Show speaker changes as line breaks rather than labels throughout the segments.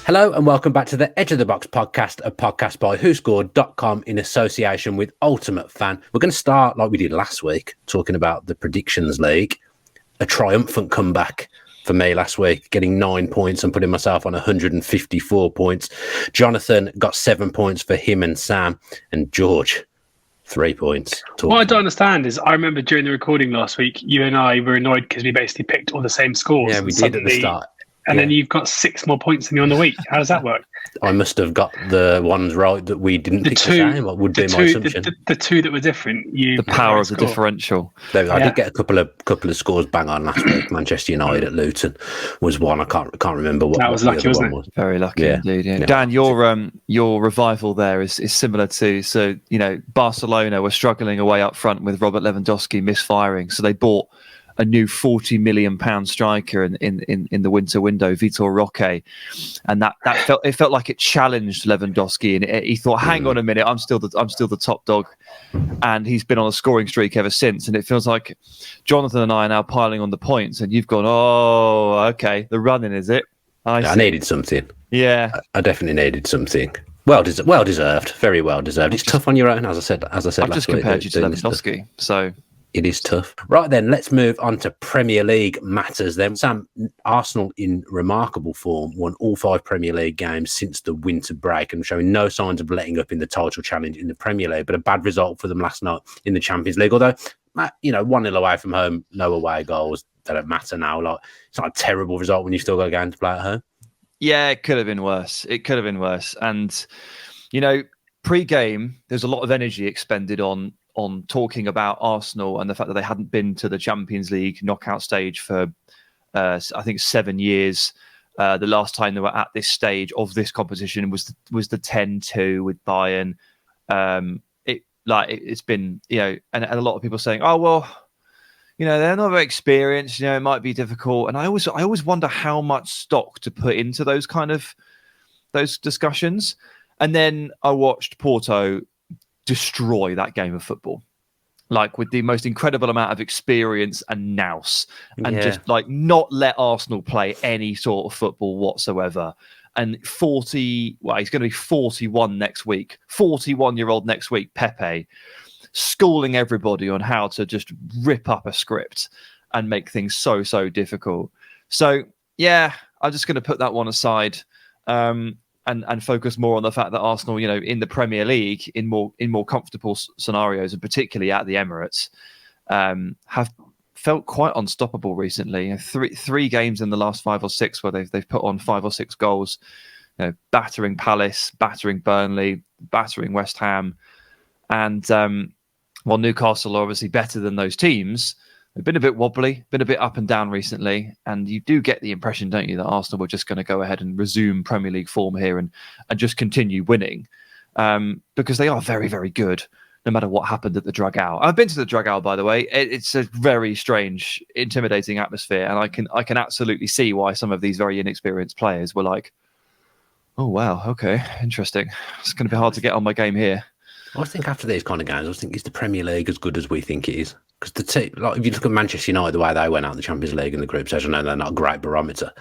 Hello and welcome back to the Edge of the Box podcast, a podcast by WhoScored.com in association with UltimateFan. We're going to start like we did last week, talking about the Predictions League. A triumphant comeback for me last week, getting 9 points and putting myself on 154 points. Jonathan got 7 points for him and Sam, and George, 3 points.
What I don't understand is I remember during the recording last week, you and I were annoyed because we basically picked all the same scores.
Yeah, we did at the start.
And then you've got 6 more points than you on the week. How does that work?
I must have got the ones right that we didn't pick the same. What would be my assumption?
The two that were different.
The power of the differential.
I did get a couple of scores bang on last week. Manchester United at Luton was one. I can't remember what
that was. Lucky, wasn't it?
Very lucky indeed. Yeah. Dan, your revival there is similar to Barcelona were struggling away up front with Robert Lewandowski misfiring, so they bought a new £40 million striker in the winter window, Vitor Roque, and that felt like it challenged Lewandowski, and he thought, "Hang on a minute, I'm still the top dog," and he's been on a scoring streak ever since. And it feels like Jonathan and I are now piling on the points, and you've gone, "Oh, okay, the running is it?" I
needed something.
Yeah,
I definitely needed something. Well deserved, very well deserved. It's tough on your own, as I said.
I've just compared you to Lewandowski, so.
It is tough. Right then, let's move on to Premier League matters then. Sam, Arsenal in remarkable form, won all 5 Premier League games since the winter break and showing no signs of letting up in the title challenge in the Premier League, but a bad result for them last night in the Champions League. Although, 1-0 away from home, no away goals, they don't matter now. Like, it's not a terrible result when you've still got a game to play at home.
Yeah, it could have been worse. And, pre-game, there's a lot of energy expended on talking about Arsenal and the fact that they hadn't been to the Champions League knockout stage for, I think, 7 years. The last time they were at this stage of this competition was the 10-2 with Bayern. It's been, and a lot of people saying, "Oh well, they're not very experienced. It might be difficult." And I always wonder how much stock to put into those discussions. And then I watched Porto destroy that game of football, like with the most incredible amount of experience and nous, and just like not let Arsenal play any sort of football whatsoever. And he's going to be 41 next week, 41-year-old next week, Pepe, schooling everybody on how to just rip up a script and make things so difficult. So yeah, I'm just going to put that one aside. And focus more on the fact that Arsenal, in the Premier League, in more comfortable scenarios, and particularly at the Emirates, have felt quite unstoppable recently. Three games in the last 5 or 6 where they've put on 5 or 6 goals, battering Palace, battering Burnley, battering West Ham, and while Newcastle are obviously better than those teams, they've been a bit wobbly, been a bit up and down recently, and you do get the impression, don't you, that Arsenal were just going to go ahead and resume Premier League form here and just continue winning, because they are very, very good, no matter what happened at the Dragao. I've been to the Dragao, by the way. It's a very strange, intimidating atmosphere, and I can absolutely see why some of these very inexperienced players were like, "Oh wow, okay, interesting. It's going to be hard to get on my game here."
I think after these kind of games, I think, is the Premier League as good as we think it is? Because the team, if you look at Manchester United, the way they went out in the Champions League in the group stage, I know they're not a great barometer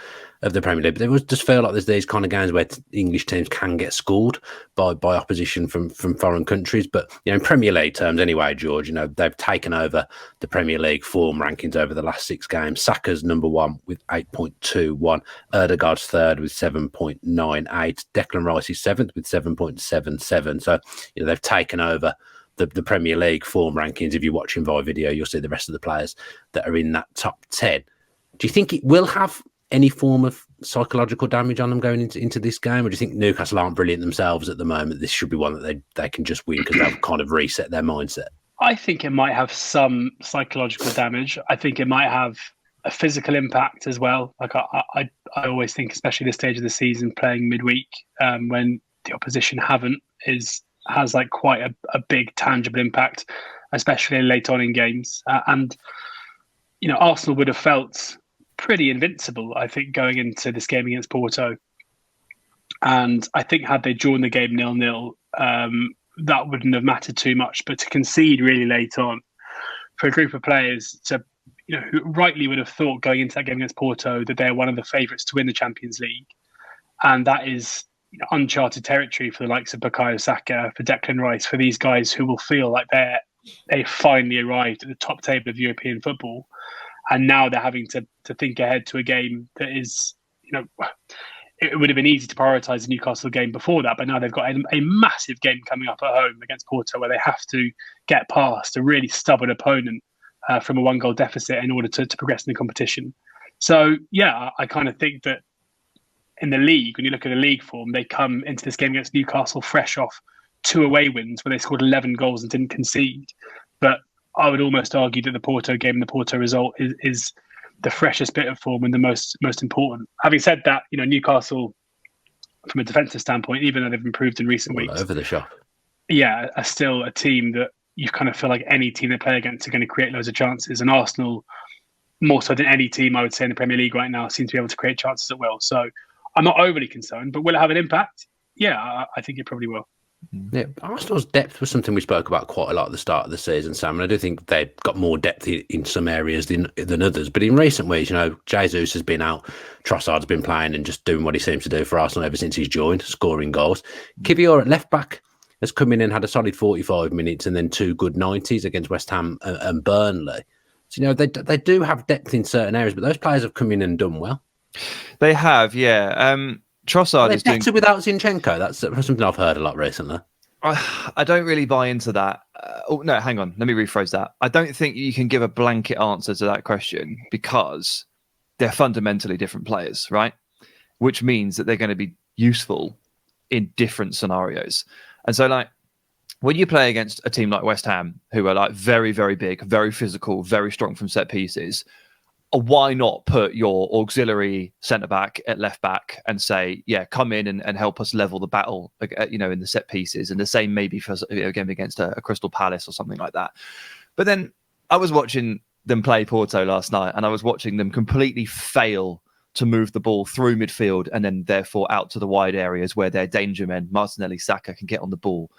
of the Premier League, but they just feel like there's these kind of games where English teams can get scored by opposition from foreign countries. But in Premier League terms, anyway, George, they've taken over the Premier League form rankings over the last 6 games. Saka's number 1 with 8.21, Odegaard's 3rd with 7.98, Declan Rice is 7th with 7.77. So they've taken over the Premier League form rankings. If you're watching via video, you'll see the rest of the players that are in that top 10. Do you think it will have any form of psychological damage on them going into this game, or do you think Newcastle aren't brilliant themselves at the moment? This should be one that they can just win because they've kind of reset their mindset.
I think it might have some psychological damage. I think it might have a physical impact as well. Like I always think, especially this stage of the season, playing midweek when the opposition has like quite a big tangible impact, especially late on in games. And Arsenal would have felt pretty invincible, I think, going into this game against Porto. And I think had they drawn the game 0-0, that wouldn't have mattered too much. But to concede really late on for a group of players who rightly would have thought going into that game against Porto that they're one of the favourites to win the Champions League, And that is uncharted territory for the likes of Bukayo Saka, for Declan Rice, for these guys who will feel like they finally arrived at the top table of European football. And now they're having to think ahead to a game that is, it would have been easy to prioritise the Newcastle game before that, but now they've got a massive game coming up at home against Porto where they have to get past a really stubborn opponent from a 1-goal deficit in order to progress in the competition. So, yeah, I kind of think that in the league, when you look at the league form, they come into this game against Newcastle fresh off 2 away wins where they scored 11 goals and didn't concede. But I would almost argue that the Porto game and the Porto result is the freshest bit of form and the most important. Having said that, Newcastle, from a defensive standpoint, even though they've improved in recent weeks,
over the shop,
are still a team that you kind of feel like any team they play against are going to create loads of chances. And Arsenal, more so than any team, I would say, in the Premier League right now, seem to be able to create chances at will. So I'm not overly concerned, but will it have an impact? Yeah, I think it probably will.
Yeah, Arsenal's depth was something we spoke about quite a lot at the start of the season, Sam, and I do think they've got more depth in some areas than others. But in recent weeks, Jesus has been out, Trossard's been playing and just doing what he seems to do for Arsenal ever since he's joined, scoring goals. Kivior at left back has come in and had a solid 45 minutes and then 2 good 90s against West Ham and Burnley. So, they do have depth in certain areas, but those players have come in and done well.
They have, yeah. Trossard is
better without Zinchenko. That's something I've heard a lot recently.
I don't really buy into that. No, hang on. Let me rephrase that. I don't think you can give a blanket answer to that question because they're fundamentally different players, right? Which means that they're going to be useful in different scenarios. And so, when you play against a team like West Ham, who are very, very big, very physical, very strong from set pieces, why not put your auxiliary centre-back at left-back and say, come in and help us level the battle, in the set pieces. And the same maybe for a game against a Crystal Palace or something like that. But then I was watching them play Porto last night and I was watching them completely fail to move the ball through midfield and then therefore out to the wide areas where their danger men, Martinelli, Saka, can get on the ball.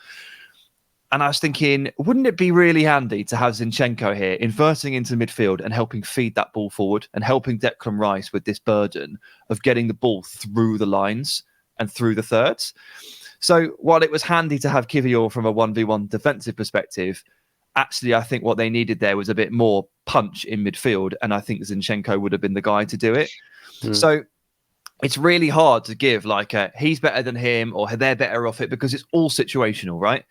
And I was thinking, wouldn't it be really handy to have Zinchenko here inverting into midfield and helping feed that ball forward and helping Declan Rice with this burden of getting the ball through the lines and through the thirds? So while it was handy to have Kivior from a 1v1 defensive perspective, actually, I think what they needed there was a bit more punch in midfield. And I think Zinchenko would have been the guy to do it. So it's really hard to give he's better than him or they're better off it because it's all situational, right?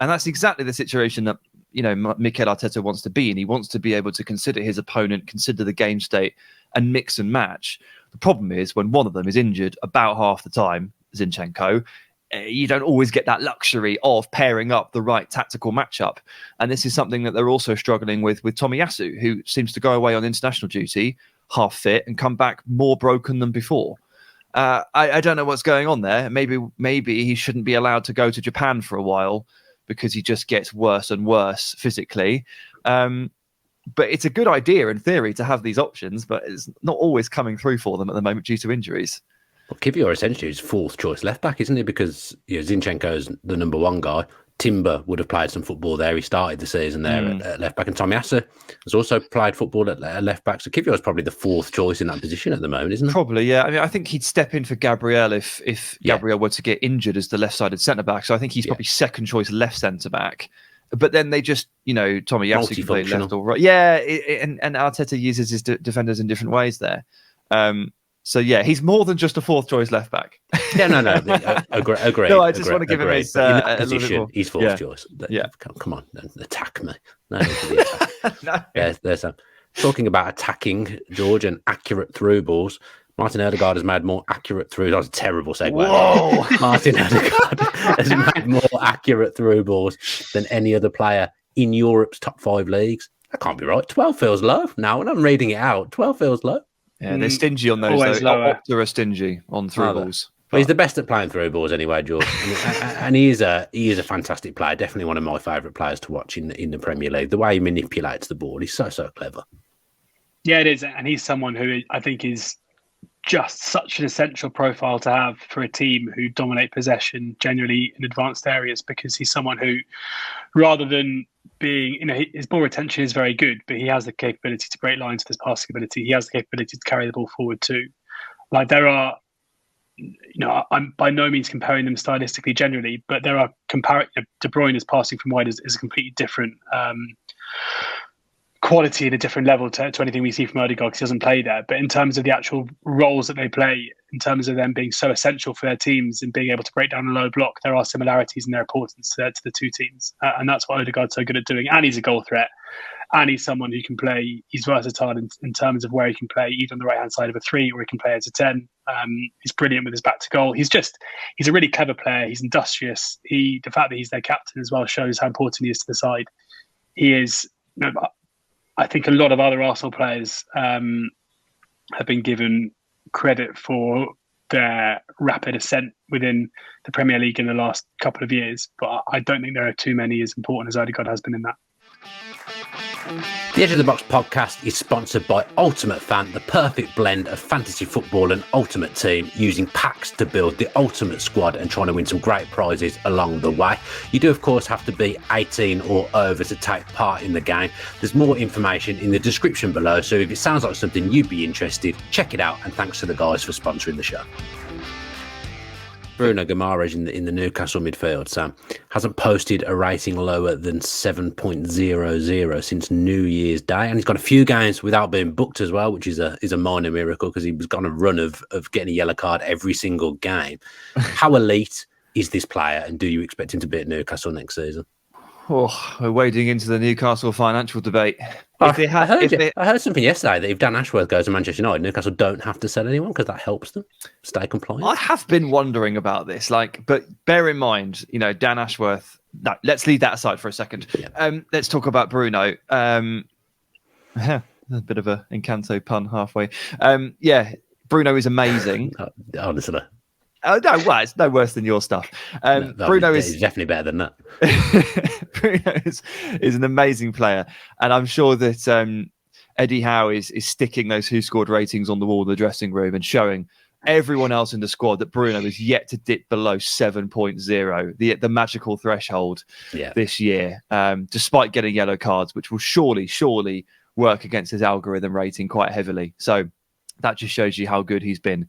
And that's exactly the situation that, Mikel Arteta wants to be in. He wants to be able to consider his opponent, consider the game state and mix and match. The problem is when one of them is injured about half the time, Zinchenko, you don't always get that luxury of pairing up the right tactical matchup. And this is something that they're also struggling with Tomiyasu, who seems to go away on international duty, half fit, and come back more broken than before. I don't know what's going on there. Maybe he shouldn't be allowed to go to Japan for a while, because he just gets worse and worse physically. But it's a good idea in theory to have these options, but it's not always coming through for them at the moment due to injuries.
Well, Kivior essentially is 4th choice left back, isn't he? Because Zinchenko's the number 1 guy. Timber would have played some football there. He started the season there at left back, and Tomiyasu has also played football at left back. So Kivior is probably the 4th choice in that position at the moment, isn't he?
Probably, yeah. I mean, I think he'd step in for Gabriel if Gabriel were to get injured as the left-sided centre back. So I think he's probably 2nd choice left centre back. But then they just, Tomiyasu can play left or right. Yeah, and Arteta uses his defenders in different ways there. So he's more than just a 4th choice left back.
Yeah, no, agree.
No, I just want to give him his a little bit more.
He's 4th choice.
Yeah,
come on, don't attack me. No, no. There's some talking about attacking George and accurate through balls. Martin Odegaard has made more accurate through. That was a terrible segue.
Whoa!
Martin Odegaard has made more accurate through balls than any other player in Europe's top 5 leagues. That can't be right. 12 feels low. Now, when I'm reading it out, 12 feels low.
Yeah, they're stingy on those. Opta are stingy on through balls.
Well, he's the best at playing through balls anyway, George. And he is a fantastic player. Definitely one of my favourite players to watch in the Premier League. The way he manipulates the ball, he's so clever.
Yeah, it is. And he's someone who I think is just such an essential profile to have for a team who dominate possession generally in advanced areas, because he's someone who, rather than being, his ball retention is very good, but he has the capability to break lines with his passing ability. He has the capability to carry the ball forward too. There are I'm by no means comparing them stylistically generally, but there are De Bruyne is passing from wide is a completely different quality at a different level to anything we see from Odegaard because he doesn't play there. But in terms of the actual roles that they play, in terms of them being so essential for their teams and being able to break down a low block, there are similarities in their importance to the two teams. And that's what Odegaard's so good at doing. And he's a goal threat. And he's someone who can play. He's versatile in terms of where he can play either on the right-hand side of a 3 or he can play as a 10. He's brilliant with his back to goal. He's a really clever player. He's industrious. The fact that he's their captain as well shows how important he is to the side. He is... I think a lot of other Arsenal players have been given credit for their rapid ascent within the Premier League in the last couple of years, but I don't think there are too many as important as Odegaard has been in that.
The Edge of the Box podcast is sponsored by UltimateFan, the perfect blend of fantasy football and ultimate team, using packs to build the ultimate squad and trying to win some great prizes along the way. You do, of course, have to be 18 or over to take part in the game. There's more information in the description below, so if it sounds like something you'd be interested, check it out, and thanks to the guys for sponsoring the show. Bruno Guimaraes in the Newcastle midfield, Sam, hasn't posted a rating lower than 7.00 since New Year's Day, and he's got a few games without being booked as well, which is a minor miracle because he was on a run of getting a yellow card every single game. How elite is this player, and do you expect him to be at Newcastle next season?
Oh, we're wading into the Newcastle financial debate.
I heard something yesterday that if Dan Ashworth goes to Manchester United, Newcastle don't have to sell anyone because that helps them stay compliant.
I have been wondering about this, but bear in mind, Dan Ashworth. No, let's leave that aside for a second. Yeah. Let's talk about Bruno. A bit of a Encanto pun halfway. Bruno is amazing.
Honestly.
Oh no! Well, it's no worse than your stuff. Bruno is
definitely better than that.
Bruno is an amazing player, and I'm sure that Eddie Howe is sticking those Who Scored ratings on the wall in the dressing room and showing everyone else in the squad that Bruno is yet to dip below 7.0, the magical threshold this year, despite getting yellow cards, which will surely work against his algorithm rating quite heavily. So that just shows you how good he's been.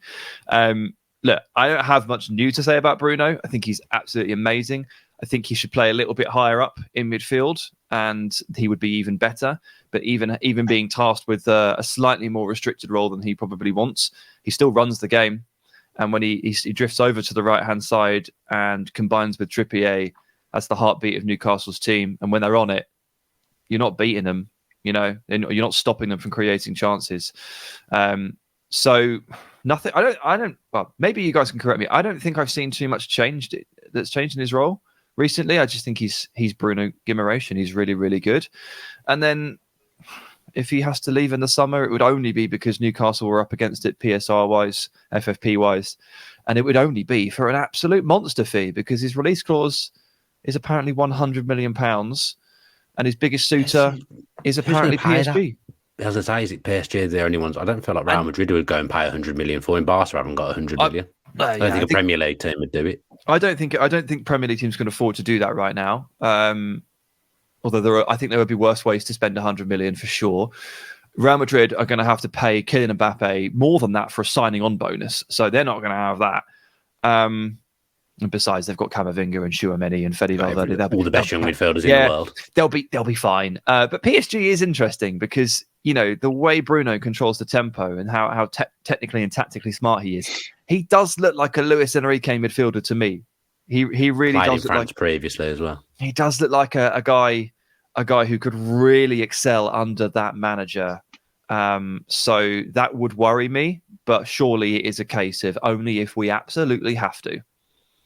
Look, I don't have much new to say about Bruno. I think he's absolutely amazing. I think he should play a little bit higher up in midfield and he would be even better. But even being tasked with a slightly more restricted role than he probably wants, he still runs the game. And when he drifts over to the right-hand side and combines with Trippier as the heartbeat of Newcastle's team, and when they're on it, you're not beating them, and you're not stopping them from creating chances. So nothing. I don't. Well, maybe you guys can correct me. I don't think I've seen too much that's changed in his role recently. I just think he's Bruno Guimaraes and he's really, really good. And then if he has to leave in the summer, it would only be because Newcastle were up against it PSR wise, FFP wise, and it would only be for an absolute monster fee because his release clause is apparently £100 million, and his biggest suitor is apparently PSG.
As I say, is it PSG the only ones? I don't feel like Real Madrid would go and pay 100 million for him. Barca haven't got 100 million. I don't think a Premier League team would do it. I don't think
Premier League teams can afford to do that right now. Although I think there would be worse ways to spend 100 million for sure. Real Madrid are going to have to pay Kylian Mbappe more than that for a signing on bonus, so they're not going to have that. And besides, they've got Camavinga and Tchouaméni and Fede Valverde.
All the best young midfielders in the world.
They'll be fine. But PSG is interesting because the way Bruno controls the tempo and how technically and tactically smart he is. He does look like a Luis Enrique midfielder to me. He really
Played
does
in
look
France
like
previously as well.
He does look like a guy who could really excel under that manager. So that would worry me. But surely it is a case of only if we absolutely have to.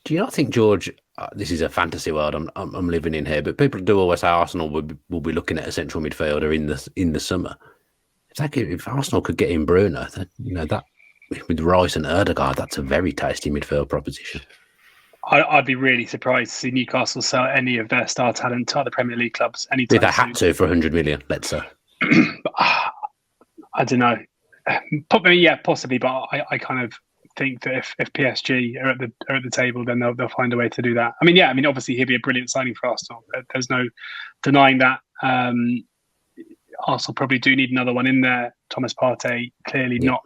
Do you not think, George, this is a fantasy world I'm living in here, but people do always say Arsenal will be looking at a central midfielder in the summer. If Arsenal could get in Bruno, that with Rice and Odegaard, that's a very tasty midfield proposition.
I'd be really surprised to see Newcastle sell any of their star talent to other Premier League clubs anytime
soon. If they had to for 100 million, let's say.
I don't know. Possibly, but I kind of think that if PSG are at the table, then they'll find a way to do that. Obviously he'll be a brilliant signing for Arsenal. There's no denying that. Arsenal probably do need another one in there. Thomas Partey clearly not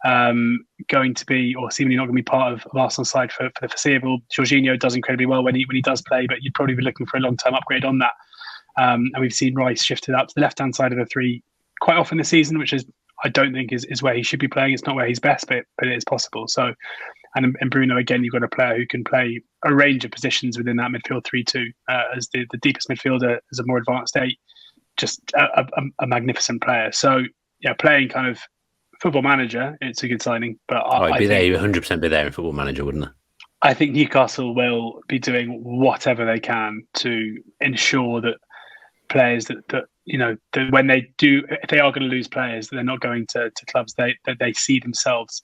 going to be, or seemingly not going to be part of Arsenal's side for the foreseeable. Jorginho does incredibly well when he does play, but you'd probably be looking for a long-term upgrade on that. And we've seen Rice shifted out to the left-hand side of the three quite often this season, which is, I don't think is where he should be playing. It's not where he's best, but it is possible. So, and Bruno, again, you've got a player who can play a range of positions within that midfield 3-2 as the deepest midfielder, as a more advanced 8. Just a magnificent player. So, yeah, playing kind of Football Manager, it's a good signing. But
I'd be there, 100% be there in Football Manager, wouldn't it?
I think Newcastle will be doing whatever they can to ensure that players that when they do, if they are going to lose players, they're not going to clubs that they see themselves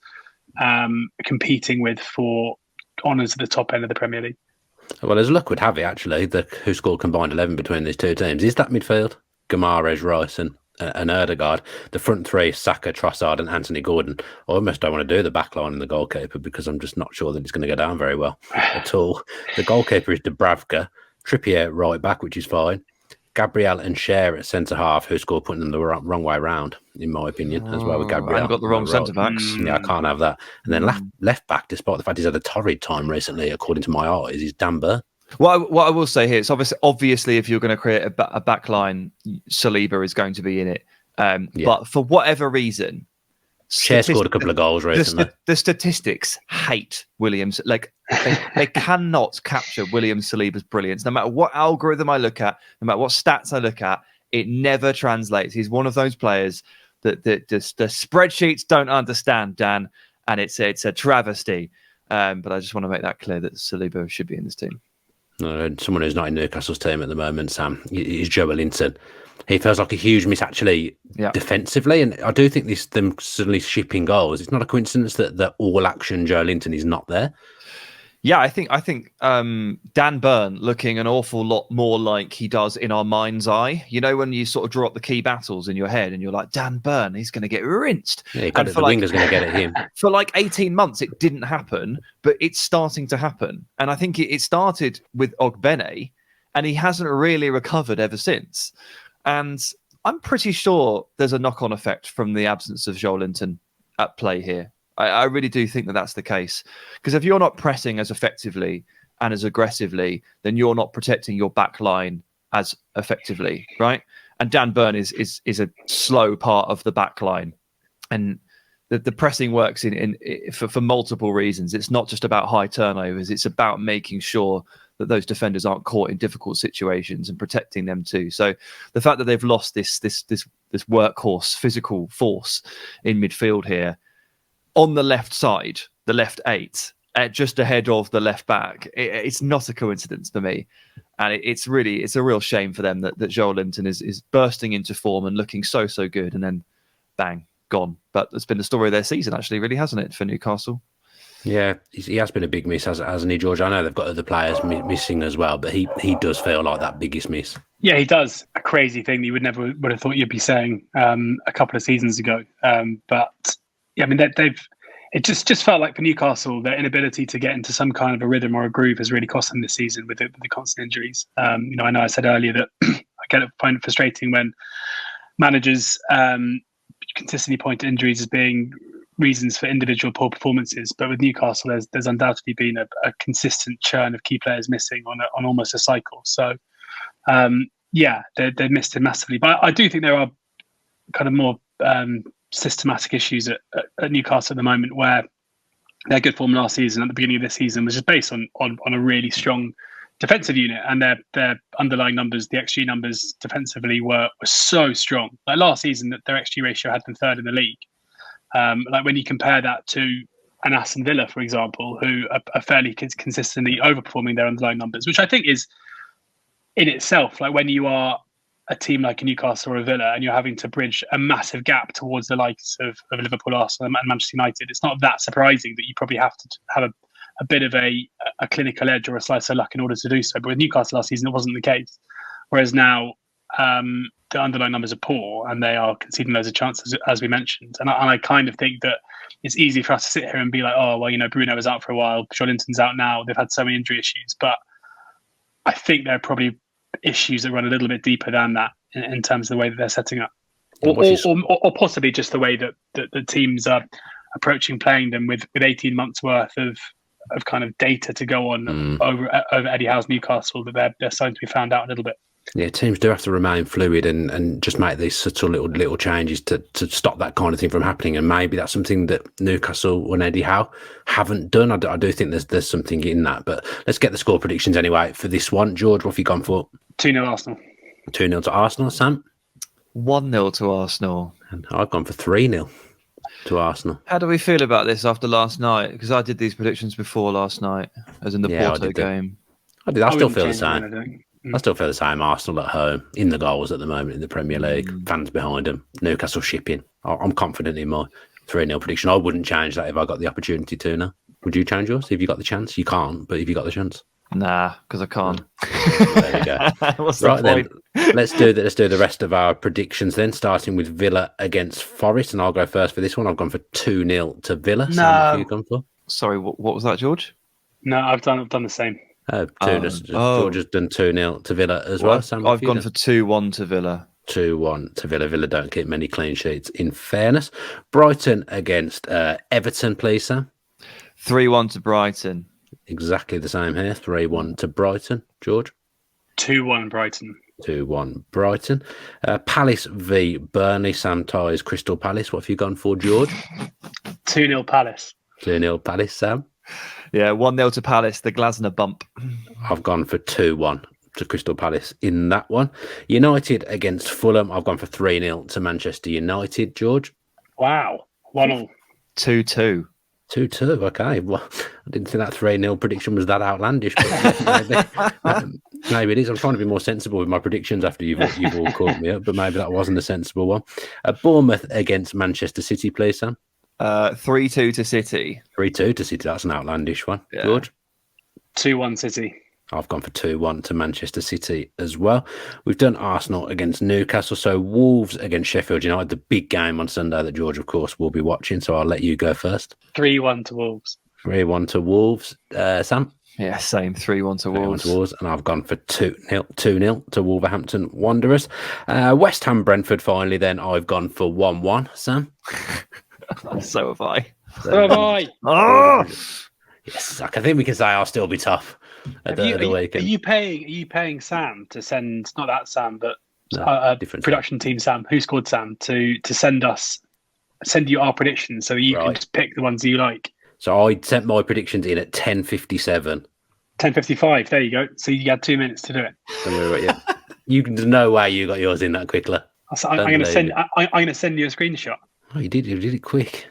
competing with for honours at the top end of the Premier League.
Well, as luck would have it, actually, the WhoScored combined 11 between these two teams is that midfield: Guimaraes, Rice, and Odegaard. The front three: Saka, Trossard, and Anthony Gordon. I almost don't want to do the back line and the goalkeeper because I'm just not sure that it's going to go down very well at all. The goalkeeper is Dubravka, Trippier right back, which is fine. Gabriel and Cher at centre half, WhoScored putting them the wrong way round, in my opinion, as well with Gabriel.
I've got the wrong centre backs.
Yeah, I can't have that. And then left back, despite the fact he's had a torrid time recently, according to my eyes, is Dan Burn.
What I will say here, it's obviously if you're going to create a back line, Saliba is going to be in it. But for whatever reason,
Cher scored a couple of goals recently.
The statistics hate Williams. Like they cannot capture William Saliba's brilliance. No matter what algorithm I look at, no matter what stats I look at, it never translates. He's one of those players that the spreadsheets don't understand, Dan, and it's a travesty. But I just want to make that clear that Saliba should be in this team.
No, someone who's not in Newcastle's team at the moment, Sam, is Joelinton. He feels like a huge miss, actually, defensively. And I do think them suddenly shipping goals, it's not a coincidence that all action Joelinton is not there.
Yeah, I think Dan Burn looking an awful lot more like he does in our mind's eye. You know, when you sort of draw up the key battles in your head and you're like, Dan Burn, he's going to get rinsed.
Yeah, the winger's going to get at him.
For like 18 months, it didn't happen, but it's starting to happen. And I think it started with Ogbene, and he hasn't really recovered ever since. And I'm pretty sure there's a knock-on effect from the absence of Joelinton at play here. I really do think that that's the case. Because if you're not pressing as effectively and as aggressively, then you're not protecting your back line as effectively, right? And Dan Burn is a slow part of the back line. And the pressing works for multiple reasons. It's not just about high turnovers. It's about making sure that those defenders aren't caught in difficult situations and protecting them too. So the fact that they've lost this workhorse physical force in midfield here, on the left side, the left 8, just ahead of the left back, it's not a coincidence for me. And it's a real shame for them that Joelinton is bursting into form and looking so good, and then bang, gone. But it's been the story of their season, actually, really, hasn't it, for Newcastle?
Yeah, he has been a big miss, hasn't he, George? I know they've got other players missing as well, but he does feel like that biggest miss.
Yeah, he does. A crazy thing that you would have thought you'd be saying a couple of seasons ago. But yeah, I mean, it just felt like for Newcastle, their inability to get into some kind of a rhythm or a groove has really cost them this season with the constant injuries. I know I said earlier that I find it frustrating when managers consistently point to injuries as being reasons for individual poor performances, but with Newcastle, there's undoubtedly been a consistent churn of key players missing on almost a cycle. So, they missed him massively. But I do think there are kind of more systematic issues at Newcastle at the moment, where their good form last season, at the beginning of this season, was just based on a really strong defensive unit, and their underlying numbers, the XG numbers defensively were so strong. Like last season, that their XG ratio had them third in the league. Like when you compare that to an Aston Villa, for example, who are fairly consistently overperforming their underlying numbers, which I think is in itself, like when you are a team like a Newcastle or a Villa and you're having to bridge a massive gap towards the likes of Liverpool, Arsenal and Manchester United, it's not that surprising that you probably have to have a bit of a clinical edge or a slice of luck in order to do so. But with Newcastle last season, it wasn't the case. Whereas now, the underlying numbers are poor and they are conceding loads of chances, as we mentioned. And I kind of think that it's easy for us to sit here and be like, oh, well, Bruno was out for a while, Joelinton's out now, they've had so many injury issues. But I think there are probably issues that run a little bit deeper than that in terms of the way that they're setting up. Or possibly just the way that the teams are approaching playing them with 18 months worth of kind of data to go on over Eddie Howe's Newcastle, that they're starting to be found out a little bit.
Yeah, teams do have to remain fluid and just make these subtle little changes to stop that kind of thing from happening. And maybe that's something that Newcastle and Eddie Howe haven't done. I do think there's something in that. But let's get the score predictions anyway for this one. George, what have you gone for?
2-0 Arsenal.
2-0 to Arsenal. Sam?
1-0 to Arsenal.
And I've gone for 3-0 to Arsenal.
How do we feel about this after last night? Because I did these predictions before last night, as in the Porto game.
I still feel the same. I still feel the same. Arsenal at home, in the goals at the moment in the Premier League, fans behind them, Newcastle shipping. I'm confident in my 3-0 prediction. I wouldn't change that if I got the opportunity to now. Would you change yours if you got the chance? You can't, but if you got the chance.
Nah, because I can't.
There you go.
What's
right
the point?
Then, let's do the rest of our predictions then, starting with Villa against Forest, and I'll go first for this one. I've gone for 2-0 to Villa.
No.
Sam, what have you gone for?
Sorry, what was that, George?
No, I've done the same.
George has done 2-0 to Villa as well. Sam,
I've gone for 2-1 to Villa.
2-1 to Villa. Villa don't keep many clean sheets, in fairness. Brighton against Everton, please, Sam.
3-1 to Brighton.
Exactly the same here. 3-1 to Brighton. George?
2-1 Brighton.
2-1 Brighton. Palace v Burnley. Sam ties Crystal Palace. What have you gone for, George?
2-0 Palace.
2-0 Palace, Sam?
Yeah, 1-0 to Palace, the Glasner bump.
I've gone for 2-1 to Crystal Palace in that one. United against Fulham. I've gone for 3-0 to Manchester United, George.
Wow. 1-0.
2-2.
2-2, okay. Well, I didn't think that 3-0 prediction was that outlandish, but maybe it is. I'm trying to be more sensible with my predictions after you've all caught me up, but maybe that wasn't a sensible one. Bournemouth against Manchester City, please, Sam.
3-2 to City.
3-2 to City, that's an outlandish one.
Yeah.
George?
2-1 City.
I've gone for 2-1 to Manchester City as well. We've done Arsenal against Newcastle. So Wolves against Sheffield United, the big game on Sunday that George, of course, will be watching. So I'll let you go first.
3-1 to Wolves.
3-1 to Wolves. Sam?
Yeah, same. 3-1 to Wolves.
3-1 to Wolves. And I've gone for 2-0 to Wolverhampton Wanderers. West Ham Brentford finally then. I've gone for 1-1. Sam?
So have I.
So have I.
Oh!
Yes, I think we can say I'll still be tough at the weekend.
Are you paying Sam to send, not that Sam, but
different
production team Sam, Who Scored Sam, to send you our predictions so you can just pick the ones you like?
So I sent my predictions in at 10:57.
10:55. There you go. So you had 2 minutes to do it.
There's no way you got yours in that quick.
I'm going to send you a screenshot.
Oh, you did it quick.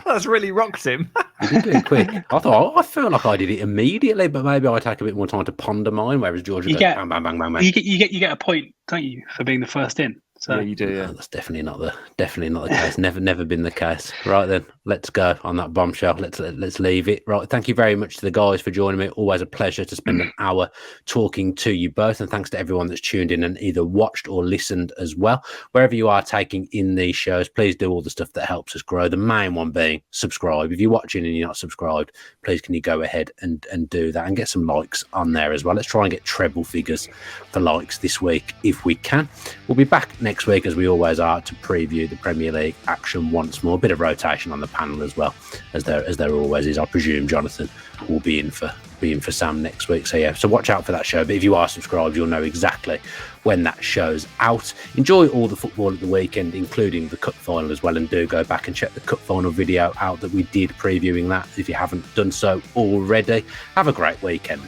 That's really rocked him.
You did it quick. I feel like I did it immediately, but maybe I take a bit more time to ponder mine. Whereas George, bang, bang, bang, bang, bang.
You get a point, don't you, for being the first in? So
yeah, you do. Yeah,
that's definitely not the case. Never been the case. Right then, let's go on that bombshell. Let's leave it. Right. Thank you very much to the guys for joining me. Always a pleasure to spend an hour talking to you both, and thanks to everyone that's tuned in and either watched or listened as well. Wherever you are taking in these shows, please do all the stuff that helps us grow. The main one being subscribe. If you're watching and you're not subscribed, please can you go ahead and do that and get some likes on there as well. Let's try and get treble figures for likes this week if we can. We'll be back next week, as we always are, to preview the Premier League action once more. A bit of rotation on the panel as well, as there always is. I presume Joelinton will be in for Sam next week. So watch out for that show. But if you are subscribed, you'll know exactly when that show's out. Enjoy all the football at the weekend, including the cup final as well. And do go back and check the cup final video out that we did previewing that if you haven't done so already. Have a great weekend.